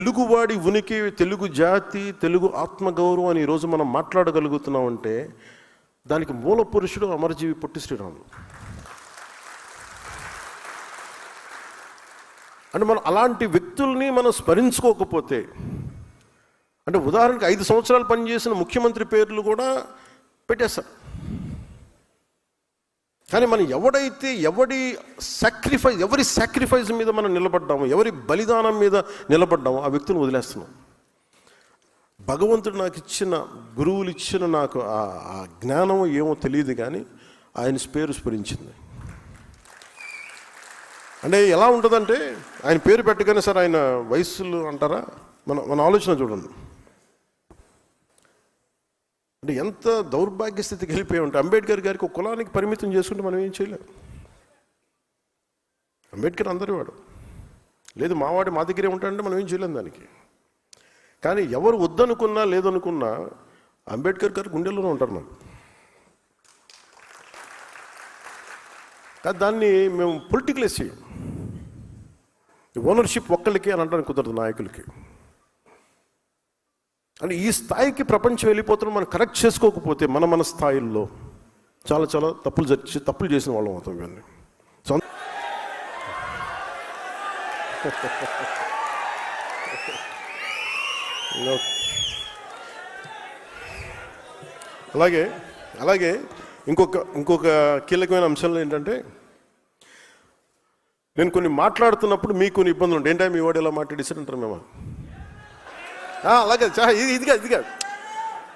తెలుగువాడి ఉనికి, తెలుగు జాతి, తెలుగు ఆత్మగౌరవం అని ఈరోజు మనం మాట్లాడగలుగుతున్నామంటే దానికి మూల పురుషుడు అమరజీవి పొట్టి శ్రీరాములు. అంటే మనం అలాంటి వ్యక్తుల్ని మనం స్మరించుకోకపోతే, అంటే ఉదాహరణకి 5 సంవత్సరాలు పనిచేసిన ముఖ్యమంత్రి పేర్లు కూడా పెట్టేస్తారు. కానీ మనం ఎవరి సాక్రిఫైస్ మీద మనం నిలబడ్డాము, ఎవరి బలిదానం మీద నిలబడ్డాము, ఆ వ్యక్తిని వదిలేస్తున్నాం. భగవంతుడు నాకు ఇచ్చిన, గురువులు ఇచ్చిన నాకు ఆ జ్ఞానం ఏమో తెలియదు, కానీ ఆయన పేరు స్మరించింది. అంటే ఎలా ఉంటుందంటే, ఆయన పేరు పెట్టగానే సార్ ఆయన వయస్సులు అంటారా, మన ఆలోచన చూడండి. అంటే ఎంత దౌర్భాగ్య స్థితికి వెళ్ళిపోయి ఉంటే, అంబేద్కర్ గారికి ఒక కులానికి పరిమితం చేసుకుంటే మనం ఏం చేయలేం. అంబేద్కర్ అందరి వాడు, లేదు మావాడి మా దగ్గరే ఉంటాడంటే మనం ఏం చేయలేం దానికి. కానీ ఎవరు వద్దనుకున్నా లేదనుకున్నా అంబేద్కర్ గారు గుండెల్లోనే ఉంటారు నాకు. కానీ దాన్ని మేము పొలిటికలైజ్ చేయం. ఓనర్షిప్ ఒక్కళ్ళకి అని అనడానికి కుదరదు, నాయకులకి. అంటే ఈ స్థాయికి ప్రపంచం వెళ్ళిపోతున్నా మనం కరెక్ట్ చేసుకోకపోతే మన స్థాయిల్లో చాలా చాలా తప్పులు చేసిన వాళ్ళం అవుతాం. ఇవన్నీ అలాగే ఇంకొక కీలకమైన అంశంలో ఏంటంటే, నేను కొన్ని మాట్లాడుతున్నప్పుడు మీకు కొన్ని ఇబ్బందులు ఉంటాయి. ఏంటంటే మీ వాడు ఎలా మాట్లాడేసారంటారు మేము. అలాగే ఇదిగా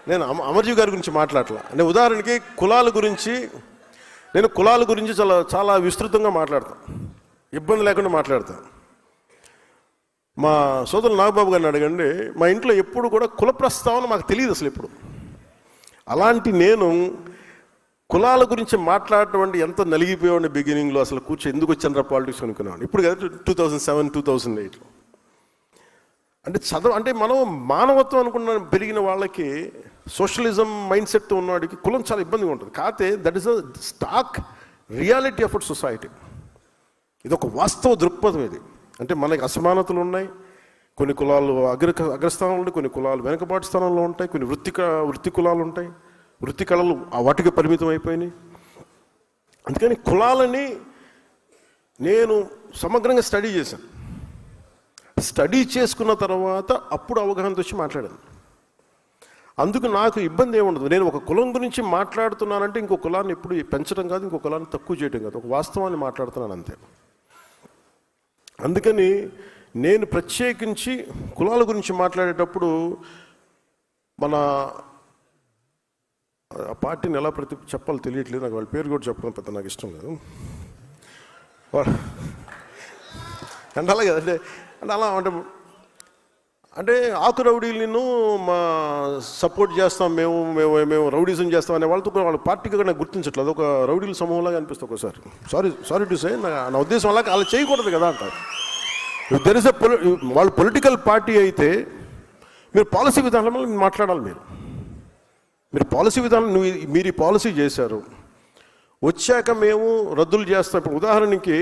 నేను అమర్జీవి గారి గురించి మాట్లాడలా. అంటే ఉదాహరణకి నేను కులాల గురించి చాలా విస్తృతంగా మాట్లాడతాను, ఇబ్బంది లేకుండా మాట్లాడతాను. మా సోదరులు నాగబాబు గారిని అడగండి, మా ఇంట్లో ఎప్పుడు కూడా కుల ప్రస్తావన మాకు తెలియదు అసలు ఎప్పుడు. అలాంటి నేను కులాల గురించి మాట్లాడటం అంటే ఎంత నలిగిపోయాడు బిగినింగ్లో. అసలు ఎందుకు వచ్చాను రా పాలిటిక్స్ అనుకున్నాను. ఇప్పుడు కదా 2007, 2008లో. అంటే మనం మానవత్వం అనుకున్న పెరిగిన వాళ్ళకి, సోషలిజం మైండ్ సెట్ ఉన్నవాడికి కులం చాలా ఇబ్బందిగా ఉంటుంది. కాకపోతే that is a stock reality of our society. ఇది ఒక వాస్తవ దృక్పథం. ఇది అంటే మనకి అసమానతలు ఉన్నాయి. కొన్ని కులాలు అగ్రస్థానంలో ఉంటాయి, కొన్ని కులాలు వెనుకబాటు స్థానంలో ఉంటాయి, కొన్ని వృత్తి కులాలు ఉంటాయి, వృత్తి కళలు వాటికి పరిమితం అయిపోయినాయి. అందుకని కులాలని నేను సమగ్రంగా స్టడీ చేశాను. స్టడీ చేసుకున్న తర్వాత అప్పుడు అవగాహనతో వచ్చి మాట్లాడాను. అందుకు నాకు ఇబ్బంది ఏముండదు. నేను ఒక కులం గురించి మాట్లాడుతున్నానంటే ఇంకో కులాన్ని ఎప్పుడు పెంచడం కాదు, ఇంకో కులాన్ని తక్కువ చేయడం కాదు, ఒక వాస్తవాన్ని మాట్లాడుతున్నాను అంతే. అందుకని నేను ప్రత్యేకించి కులాల గురించి మాట్లాడేటప్పుడు మన ఆ పార్టీని ఎలా చెప్పాలో తెలియట్లేదు నాకు. వాళ్ళ పేరు కూడా చెప్పడం పెద్ద నాకు ఇష్టం లేదు. అంటే అలాగే అంటే అలా అంటే ఆకు రౌడీలను సపోర్ట్ చేస్తాం, మేము రౌడీజం చేస్తాం అనే వాళ్ళతో వాళ్ళ పార్టీగా నాకు గుర్తించట్లేదు. ఒక రౌడీల సమూహంలాగా అనిపిస్తుంది ఒకసారి. సారీ టు సే, నా ఉద్దేశం అలా అలా చేయకూడదు కదా అంటారు. దెర్ ఇస్ వాళ్ళు పొలిటికల్ పార్టీ అయితే మీరు పాలసీ విధానంలో మాట్లాడాలి. మీరు పాలసీ విధానం, మీరు ఈ పాలసీ చేశారు, వచ్చాక మేము రద్దులు చేస్తాం. ఇప్పుడు ఉదాహరణకి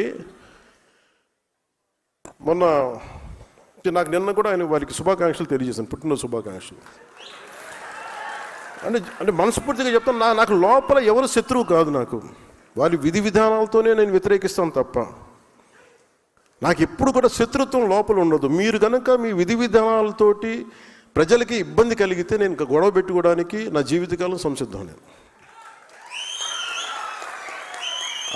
మొన్న నాకు నిన్న కూడా ఆయన వారికి శుభాకాంక్షలు తెలియజేశాను, పుట్టినరోజు శుభాకాంక్షలు. అంటే మనస్ఫూర్తిగా చెప్తాను, నాకు లోపల ఎవరు శత్రువు కాదు. నాకు వారి విధి విధానాలతోనే నేను వ్యతిరేకిస్తాను తప్ప నాకు ఎప్పుడు కూడా శత్రుత్వం లోపల ఉండదు. మీరు కనుక మీ విధి విధానాలతోటి ప్రజలకి ఇబ్బంది కలిగితే నేను గొడవ పెట్టుకోవడానికి నా జీవితకాలం సంసిద్ధం. నేను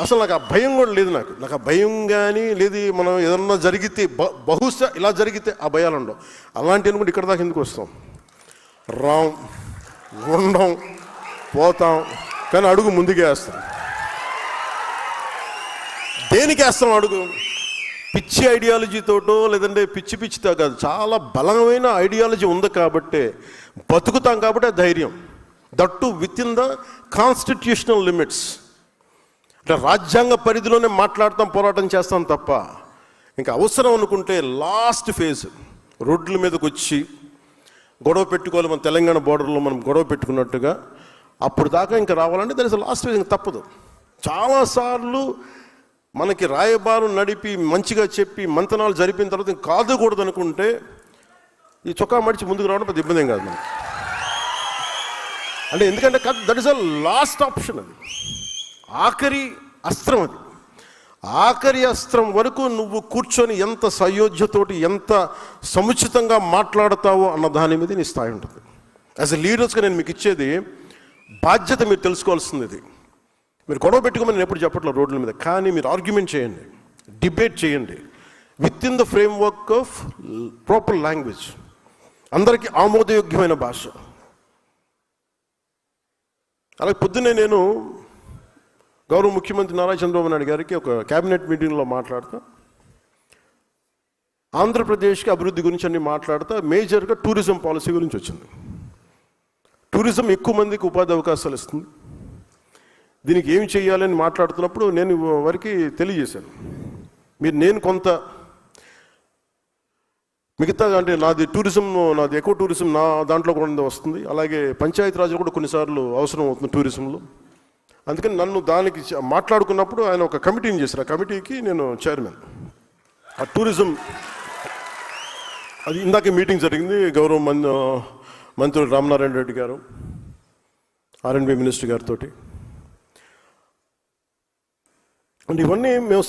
అసలు నాకు ఆ భయం కూడా లేదు. నాకు ఆ భయం కానీ లేదు. మనం ఏదన్నా జరిగితే బహుశా ఇలా జరిగితే ఆ భయాలు ఉండవు. అలాంటి అనుకుంటే ఇక్కడ దాకా ఎందుకు వస్తాం, ఉండం, పోతాం, కానీ అడుగు ముందుకే వేస్తాం. దేనికి వేస్తాం అడుగు? పిచ్చి ఐడియాలజీతోటో లేదంటే పిచ్చితో కాదు, చాలా బలమైన ఐడియాలజీ ఉంది కాబట్టి బతుకుతాం. కాబట్టి ధైర్యం, that with in the constitutional limits. అంటే రాజ్యాంగ పరిధిలోనే మాట్లాడతాం, పోరాటం చేస్తాం తప్ప ఇంకా అవసరం అనుకుంటే లాస్ట్ ఫేజ్ రోడ్ల మీదకి వచ్చి గొడవ పెట్టుకోవాలి. మన తెలంగాణ బోర్డర్లో మనం గొడవ పెట్టుకున్నట్టుగా అప్పుడు దాకా ఇంకా రావాలంటే దట్ ఇస్ లాస్ట్ ఫేజ్. ఇంకా తప్పదు. చాలాసార్లు మనకి రాయబారం నడిపి మంచిగా చెప్పి మంతనాలు జరిపిన తర్వాత కాదుకూడదు అనుకుంటే ఈ చొక్కా మడిచి ముందుకు రావడం పెద్ద ఇబ్బంది ఏం కాదు మనకి. అంటే ఎందుకంటే that is a last option, అది ఆఖరి అస్త్రం. అది ఆఖరి అస్త్రం వరకు నువ్వు కూర్చొని ఎంత సయోధ్యతోటి ఎంత సముచితంగా మాట్లాడతావో అన్న దాని మీద నీ స్థాయి ఉంటుంది. యాజ్ ఎ లీడర్స్గా నేను మీకు ఇచ్చేది బాధ్యత. మీరు తెలుసుకోవాల్సింది ఇది. మీరు గొడవ పెట్టుకోమని నేను ఎప్పుడు చెప్పట్లేదు రోడ్ల మీద, కానీ మీరు ఆర్గ్యుమెంట్ చేయండి, డిబేట్ చేయండి with in the framework of proper language, అందరికీ ఆమోదయోగ్యమైన భాష. అలాగే పొద్దున్నే నేను గౌరవ ముఖ్యమంత్రి నారా చంద్రబాబు నాయుడు గారికి ఒక క్యాబినెట్ మీటింగ్లో మాట్లాడుతూ ఆంధ్రప్రదేశ్కి అభివృద్ధి గురించి అన్ని మాట్లాడుతూ మేజర్గా టూరిజం పాలసీ గురించి వచ్చింది. టూరిజం ఎక్కువ మందికి ఉపాధి అవకాశాలు ఇస్తుంది, దీనికి ఏమి చేయాలని మాట్లాడుతున్నప్పుడు నేను వారికి తెలియజేశాను. నేను కొంత మిగతా అంటే నాది టూరిజం, నాది ఎక్కువ టూరిజం నా దాంట్లో కూడా వస్తుంది. అలాగే పంచాయతీరాజ్లో కూడా కొన్నిసార్లు అవసరం అవుతుంది టూరిజంలో. అందుకని నన్ను దానికి మాట్లాడుకున్నప్పుడు ఆయన ఒక కమిటీని చేశారు. ఆ కమిటీకి నేను చైర్మన్. ఆ టూరిజం అది ఇందాకే మీటింగ్ జరిగింది. గౌరవ మంత్రులు రామనారాయణ రెడ్డి గారు, R&B మినిస్టర్ గారితో. అంటే ఇవన్నీ మేము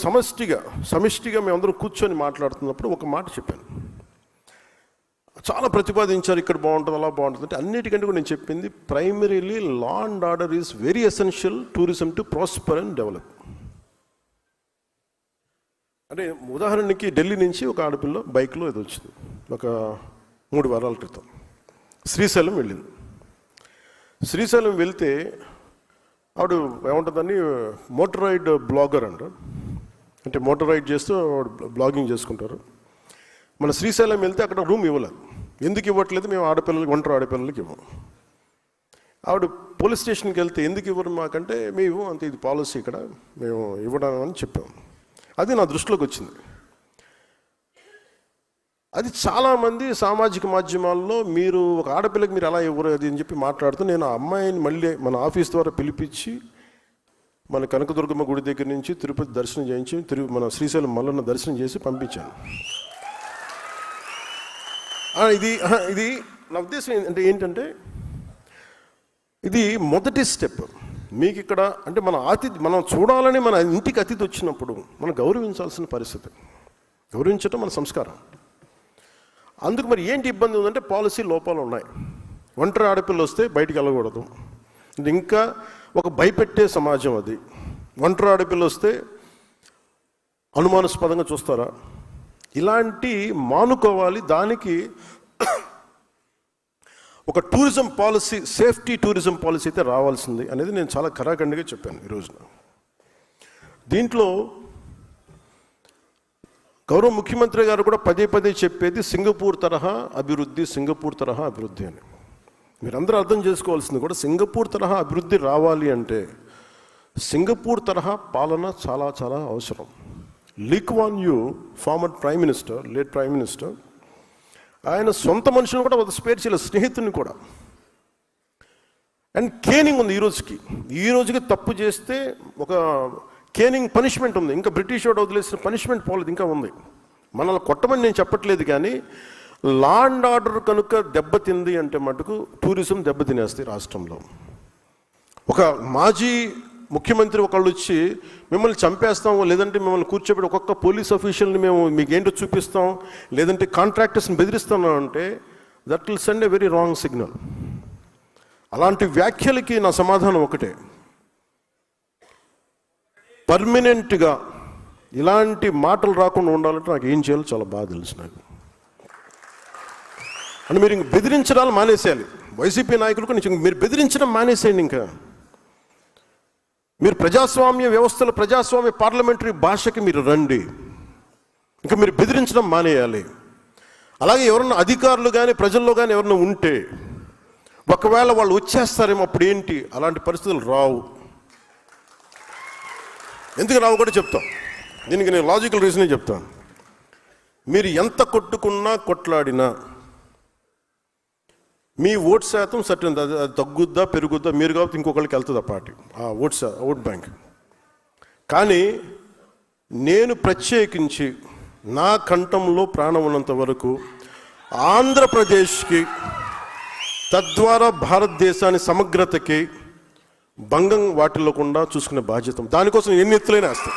సమిష్టిగా మేమందరం కూర్చొని మాట్లాడుతున్నప్పుడు ఒక మాట చెప్పాను. చాలా ప్రతిపాదించారు, ఇక్కడ బాగుంటుంది అలా బాగుంటుంది అంటే. అన్నిటికంటే కూడా నేను చెప్పింది primarily law and order is very essential tourism to prosper and develop. అంటే ఉదాహరణకి ఢిల్లీ నుంచి ఒక ఆడపిల్ల బైక్లో ఏదో వచ్చింది ఒక 3 వారాల క్రితం. శ్రీశైలం వెళ్ళింది. శ్రీశైలం వెళ్తే ఆవిడ ఏముంటుందని మోటరైడ్ బ్లాగర్ అంట. అంటే మోటార్ రైడ్ చేస్తూ బ్లాగింగ్ చేసుకుంటారు. మన శ్రీశైలం వెళ్తే అక్కడ రూమ్ ఇవ్వలేదు. ఎందుకు ఇవ్వట్లేదు? మేము ఒంటరి ఆడపిల్లలకి ఇవ్వము. ఆవిడ పోలీస్ స్టేషన్కి వెళ్తే ఎందుకు ఇవ్వరు మాకంటే మేము అంతే, ఇది పాలసీ ఇక్కడ, మేము ఇవ్వడం అని చెప్పాము. అది నా దృష్టిలోకి వచ్చింది. అది చాలామంది సామాజిక మాధ్యమాల్లో మీరు ఒక ఆడపిల్లకి మీరు ఎలా ఇవ్వరు అది అని చెప్పి మాట్లాడుతూ, నేను ఆ అమ్మాయిని మళ్ళీ మన ఆఫీస్ ద్వారా పిలిపించి మన కనకదుర్గమ్మ గుడి దగ్గర నుంచి తిరుపతి దర్శనం చేయించి మన శ్రీశైలం మల్లన్న దర్శనం చేసి పంపించాను. ఇది నా ఉద్దేశం ఏంటంటే ఇది మొదటి స్టెప్. మీకు ఇక్కడ అంటే మనం చూడాలని మన ఇంటికి అతిథి వచ్చినప్పుడు మనం గౌరవించాల్సిన పరిస్థితి. గౌరవించడం మన సంస్కారం. అందుకు మరి ఏంటి ఇబ్బంది ఉందంటే పాలసీ లోపాలు ఉన్నాయి. ఒంటరి ఆడపిల్ల వస్తే బయటికి వెళ్ళకూడదు. ఇంకా ఒక భయపెట్టే సమాజం అది. ఒంటరి ఆడపిల్ల వస్తే అనుమానాస్పదంగా చూస్తారా? ఇలాంటి మానుకోవాలి. దానికి ఒక tourism policy, safety tourism policy అయితే రావాల్సింది అనేది నేను చాలా ఖరాఖండిగా చెప్పాను ఈ రోజున. దీంట్లో గౌరవ ముఖ్యమంత్రి గారు కూడా పదే చెప్పేది సింగపూర్ తరహా అభివృద్ధి అని. మీరందరూ అర్థం చేసుకోవాల్సింది కూడా సింగపూర్ తరహా అభివృద్ధి రావాలి అంటే సింగపూర్ తరహా పాలన చాలా చాలా అవసరం. Lee Kuan Yew, former prime minister, late prime minister, ఆయన సొంత మనుషులను కూడా స్పేర్ చేయలేదు, స్నేహితుని కూడా. అండ్ కేనింగ్ ఉంది ఈ రోజుకి తప్పు చేస్తే ఒక కేనింగ్ పనిష్మెంట్ ఉంది. ఇంకా బ్రిటిష్ వాడు వదిలేసిన పనిష్మెంట్ పోలేదు, ఇంకా ఉంది. మనల్ని కొట్టమని నేను చెప్పట్లేదు, కానీ లా అండ్ ఆర్డర్ కనుక దెబ్బతింది అంటే మటుకు టూరిజం దెబ్బతినేస్తాయి రాష్ట్రంలో. ఒక మాజీ ముఖ్యమంత్రి ఒకళ్ళు వచ్చి మిమ్మల్ని చంపేస్తాం, లేదంటే మిమ్మల్ని కూర్చోబెట్టి ఒక్కొక్క పోలీస్ అఫీషియల్ని మేము మీకు ఏంటో చూపిస్తాం, లేదంటే కాంట్రాక్టర్స్ని బెదిరిస్తాం అంటే that will send a very wrong signal. అలాంటి వ్యాఖ్యలకి నా సమాధానం ఒకటే, పర్మనెంట్గా ఇలాంటి మాటలు రాకుండా ఉండాలంటే నాకు ఏం చేయాలో చాలా బాగా తెలుసు నాకు. అంటే మీరు ఇంక బెదిరించడాలు మానేసేయాలి. వైసీపీ నాయకులకు మీరు బెదిరించడం మానేసేయండి. ఇంకా మీరు ప్రజాస్వామ్య వ్యవస్థలో ప్రజాస్వామ్య పార్లమెంటరీ భాషకి మీరు రండి. ఇంకా మీరు బెదిరించడం మానేయాలి. అలాగే ఎవరన్నా అధికారులు కానీ ప్రజల్లో కానీ ఎవరన్నా ఉంటే ఒకవేళ వాళ్ళు వచ్చేస్తారేమో అప్పుడు ఏంటి, అలాంటి పరిస్థితులు రావు. ఎందుకు రావు కూడా చెప్తాం. దీనికి నేను లాజికల్ రీజనే చెప్తాను. మీరు ఎంత కొట్టుకున్నా కొట్లాడినా మీ ఓట్ శాతం సర్టన్, అది తగ్గుద్దా పెరుగుద్దా మీరు కాబట్టి ఇంకొకరికి వెళ్తుంది ఆ పార్టీ, ఆ ఓట్ బ్యాంక్. కానీ నేను ప్రత్యేకించి నా కంఠంలో ప్రాణం ఉన్నంత వరకు ఆంధ్రప్రదేశ్కి తద్వారా భారతదేశాన్ని సమగ్రతకి భంగం వాటిల్లకుండా చూసుకునే బాధ్యత. దానికోసం ఎన్ని ఎత్తులైనా వేస్తాం.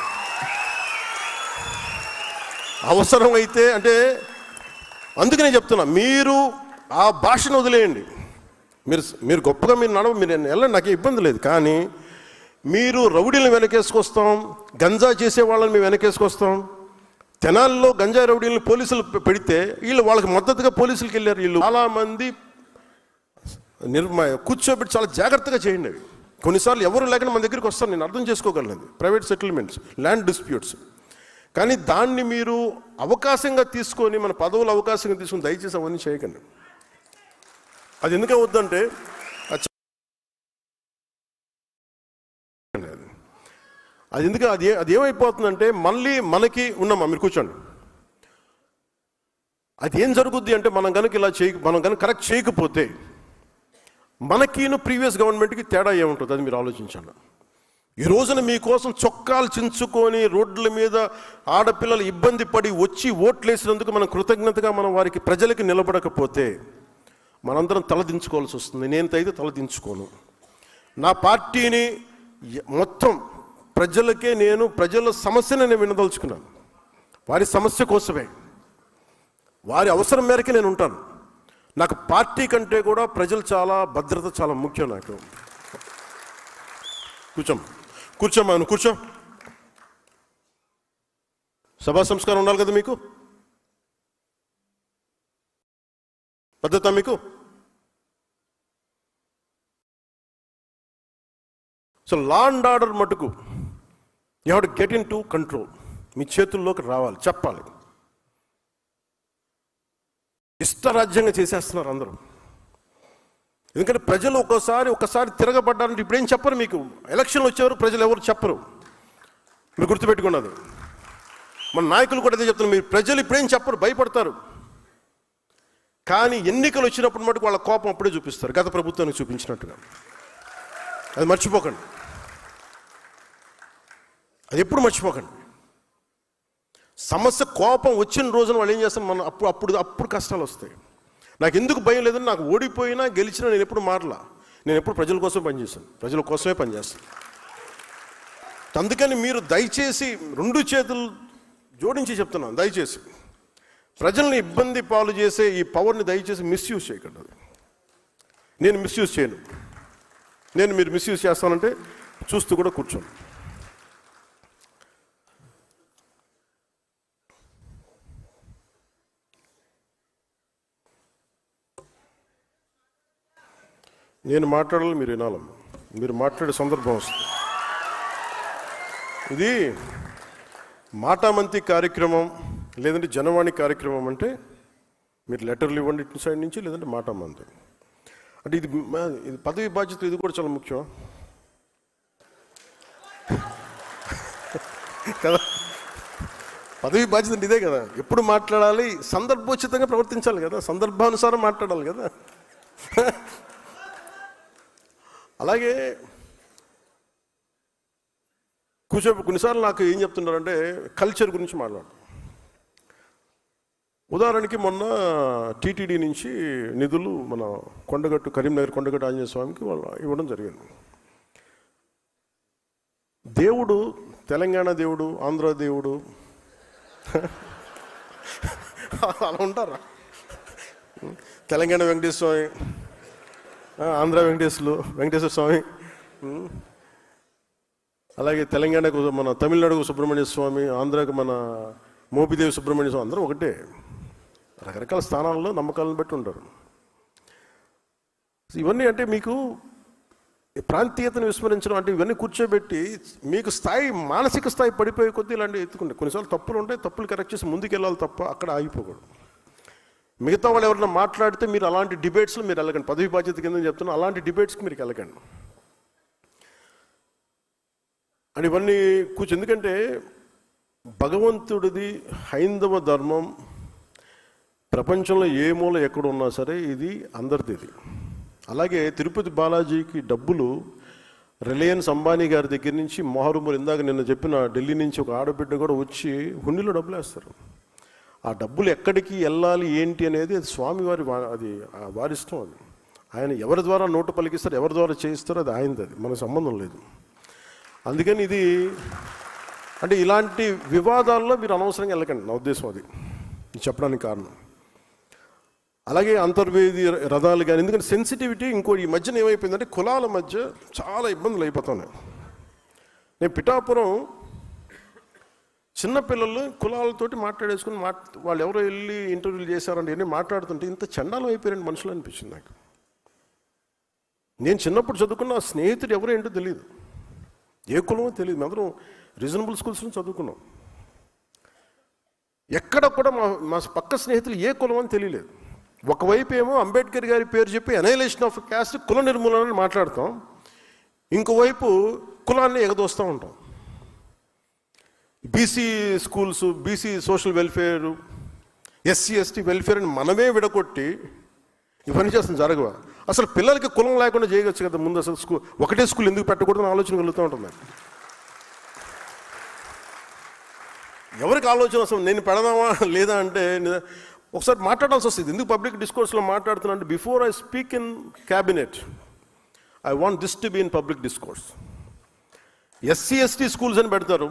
అవసరం అయితే అంటే అందుకనే చెప్తున్నా, మీరు ఆ భాషను వదిలేయండి. మీరు గొప్పగా మీరు వెళ్ళండి, నాకు ఇబ్బంది లేదు. కానీ మీరు రౌడీలను వెనకేసుకొస్తాం, గంజా చేసే వాళ్ళని మేము వెనకేసుకొస్తాం. తెనాల్లో గంజా రౌడీలను పోలీసులు పెడితే వీళ్ళు వాళ్ళకి మద్దతుగా పోలీసులకు వెళ్ళారు. వీళ్ళు చాలామంది కూర్చోబెట్టి చాలా జాగ్రత్తగా చేయండి. అవి కొన్నిసార్లు ఎవరు లేకుండా మన దగ్గరికి వస్తారు, నేను అర్థం చేసుకోగలను. Private settlements, land disputes. కానీ దాన్ని మీరు అవకాశంగా తీసుకొని, మన పదవులు అవకాశంగా తీసుకొని దయచేసి అవన్నీ చేయకండి. అది ఎందుకు అవుద్దంటే అది ఎందుకు అది ఏమైపోతుందంటే మళ్ళీ మనకి ఉన్నామా, మీరు కూర్చోండి. అది ఏం జరుగుద్ది అంటే మనం కనుక మనం కనుక కరెక్ట్ చేయకపోతే మనకిను ప్రీవియస్ గవర్నమెంట్కి తేడా ఏముంటుంది అది మీరు ఆలోచించండి. ఈ రోజున మీకోసం చొక్కాలు చించుకొని రోడ్ల మీద ఆడపిల్లలు ఇబ్బంది పడి వచ్చి ఓట్లేసినందుకు మనం కృతజ్ఞతగా మనం వారికి ప్రజలకి నిలబడకపోతే మనందరం తలదించుకోవాల్సి వస్తుంది. నేనైతే తలదించుకోను. నా పార్టీని మొత్తం ప్రజలకే ప్రజల సమస్యను నేను వినదలుచుకున్నాను. వారి సమస్య కోసమే, వారి అవసరం మేరకే నేను ఉంటాను. నాకు పార్టీ కంటే కూడా ప్రజలు భద్రత చాలా ముఖ్యం నాకు. కూర్చోమ్మా, నువ్వు కూర్చో. సభా సంస్కారం ఉండాలి కదా మీకు, పద్ధత మీకు. సో లా అండ్ ఆర్డర్ మటుకు you have to get into control. మీ చేతుల్లోకి రావాలి, చెప్పాలి. ఇష్టరాజ్యంగా చేసేస్తున్నారు అందరూ. ఎందుకంటే ప్రజలు ఒకసారి తిరగబడ్డారంటే ఇప్పుడేం చెప్పరు. మీకు ఎలక్షన్లు వచ్చేవారు ప్రజలు ఎవరు చెప్పరు, మీరు గుర్తుపెట్టుకున్నది. మన నాయకులు కూడా అదే చెప్తున్నారు, మీరు ప్రజలు ఇప్పుడేం చెప్పరు, భయపడతారు. కానీ ఎన్నికలు వచ్చినప్పుడు మటుకు వాళ్ళ కోపం అప్పుడే చూపిస్తారు, గత ప్రభుత్వానికి చూపించినట్టుగా. అది మర్చిపోకండి, అది ఎప్పుడు మర్చిపోకండి. సమస్య కోపం వచ్చిన రోజున వాళ్ళు ఏం చేస్తారు, మనం అప్పుడు కష్టాలు వస్తాయి. నాకు ఎందుకు భయం లేదని, నాకు ఓడిపోయినా గెలిచినా నేను ఎప్పుడు మారలా. నేను ఎప్పుడు ప్రజల కోసం పనిచేశాను, ప్రజల కోసమే పనిచేస్తాను. అందుకని మీరు దయచేసి 2 చేతులు జోడించి చెప్తున్నాను, దయచేసి ప్రజల్ని ఇబ్బంది పాలు చేసే ఈ పవర్ని దయచేసి మిస్యూజ్ చేయకండి. నేను మిస్యూజ్ చేయను. మీరు మిస్యూజ్ చేస్తానంటే చూస్తూ కూడా కూర్చోండి. నేను మాట్లాడాలి, మీరు వినాలమ్మా. మీరు మాట్లాడే సందర్భం వస్తుంది. ఇది మాటామంతి కార్యక్రమం లేదంటే జనవాణి కార్యక్రమం అంటే మీరు లెటర్లు ఇవ్వండి ఇటు సైడ్ నుంచి, లేదంటే మాటామంతి అంటే ఇది పదవి బాధ్యత. ఇది కూడా చాలా ముఖ్యం కదా. పదవి బాధ్యత అంటే ఇదే కదా. ఎప్పుడు మాట్లాడాలి, సందర్భోచితంగా ప్రవర్తించాలి కదా, సందర్భానుసారం మాట్లాడాలి కదా. అలాగే కొన్నిసార్లు నాకు ఏం చెప్తున్నారంటే కల్చర్ గురించి మాట్లాడతాం. ఉదాహరణకి మొన్న టీటీడీ నుంచి నిధులు మన కరీంనగర్ కొండగట్టు ఆంజనేయ స్వామికి వాళ్ళు ఇవ్వడం జరిగింది. దేవుడు తెలంగాణ దేవుడు, ఆంధ్ర దేవుడు అలా ఉంటారా? తెలంగాణ వెంకటేశ్వర స్వామి, ఆంధ్ర వెంకటేశ్వర స్వామి, అలాగే తెలంగాణకు మన తమిళనాడుకు సుబ్రహ్మణ్య స్వామి, ఆంధ్రాకు మన మోపిదేవి సుబ్రహ్మణ్య స్వామి, అందరూ ఒకటే. రకరకాల స్థానాల్లో నమ్మకాలను బట్టి ఉంటారు. ఇవన్నీ అంటే మీకు ప్రాంతీయతను విస్మరించడం అంటే ఇవన్నీ కూర్చోబెట్టి మీకు మానసిక స్థాయి పడిపోయే కొద్దీ ఇలాంటివి ఎత్తుకుంటే కొన్నిసార్లు తప్పులు ఉంటాయి, తప్పులు కరెక్ట్ చేసి ముందుకెళ్ళాలి తప్ప అక్కడ ఆగిపోకూడదు. మిగతా వాళ్ళు ఎవరైనా మాట్లాడితే మీరు అలాంటి డిబేట్స్లో మీరు వెళ్ళకండి. పదవి బాధ్యత కింద చెప్తున్నా, అలాంటి డిబేట్స్కి మీరు వెళ్ళకండి. అని ఇవన్నీ ఎందుకంటే భగవంతుడిది హైందవ ధర్మం ప్రపంచంలో ఏ మూల ఎక్కడ ఉన్నా సరే ఇది అందరిది. ఇది అలాగే తిరుపతి బాలాజీకి డబ్బులు రిలయన్స్ అంబానీ గారి దగ్గర నుంచి ఇందాక నిన్న చెప్పిన ఢిల్లీ నుంచి ఒక ఆడబిడ్డ కూడా వచ్చి హుండీలో డబ్బులు వేస్తారు. ఆ డబ్బులు ఎక్కడికి వెళ్ళాలి ఏంటి అనేది అది స్వామివారి అది వారి ఇష్టం. అది ఆయన ఎవరి ద్వారా నోటు పలికిస్తారు, ఎవరి ద్వారా చేయిస్తారో అది ఆయనది, అది మనకు సంబంధం లేదు. అందుకని ఇది అంటే ఇలాంటి వివాదాల్లో మీరు అనవసరంగా వెళ్ళకండి, నా ఉద్దేశం అది చెప్పడానికి కారణం. అలాగే అంతర్వేది రథాలు కానీ, ఎందుకంటే సెన్సిటివిటీ ఇంకో ఈ మధ్యన ఏమైపోయిందంటే కులాల మధ్య చాలా ఇబ్బందులు అయిపోతున్నాయి. నేను పిఠాపురం చిన్నపిల్లలు కులాలతోటి మాట్లాడేసుకుని వాళ్ళు ఎవరో వెళ్ళి ఇంటర్వ్యూలు చేశారంటే ఇవన్నీ మాట్లాడుతుంటే ఇంత చండాలం అయిపోయారండి మనుషులు అనిపించింది నాకు. నేను చిన్నప్పుడు చదువుకున్న స్నేహితుడు ఎవరో ఏంటో తెలియదు, ఏ కులమో తెలియదు. మేమందరం రీజనబుల్ స్కూల్స్లో చదువుకున్నాం. ఎక్కడ కూడా మా పక్క స్నేహితులు ఏ కులం అని తెలియలేదు. ఒకవైపు ఏమో అంబేద్కర్ గారి పేరు చెప్పి అనైలేషన్ ఆఫ్ క్యాస్ట్, కుల నిర్మూలన మాట్లాడతాం, ఇంకోవైపు కులాన్ని ఎగదోస్తూ ఉంటాం. BC schools, BC social welfare, SC ST welfare అని మనమే విడగొట్టి ఇవన్నీ చేస్తాం. జరగవా? అసలు పిల్లలకి కులం లేకుండా చేయవచ్చు కదా ముందు. అసలు ఒకటే స్కూల్ ఎందుకు పెట్టకూడదని ఆలోచన కలుగుతూ ఉంటుంది. ఎవరికి ఆలోచన అసలు నేను పెడదామా లేదా అంటే ఒకసారి మాట్లాడాల్సి వస్తుంది. ఎందుకు పబ్లిక్ డిస్కోర్స్లో మాట్లాడుతున్నా అంటే before I speak in cabinet I want this to be in public discourse. SC ST schools అని పెడతారు,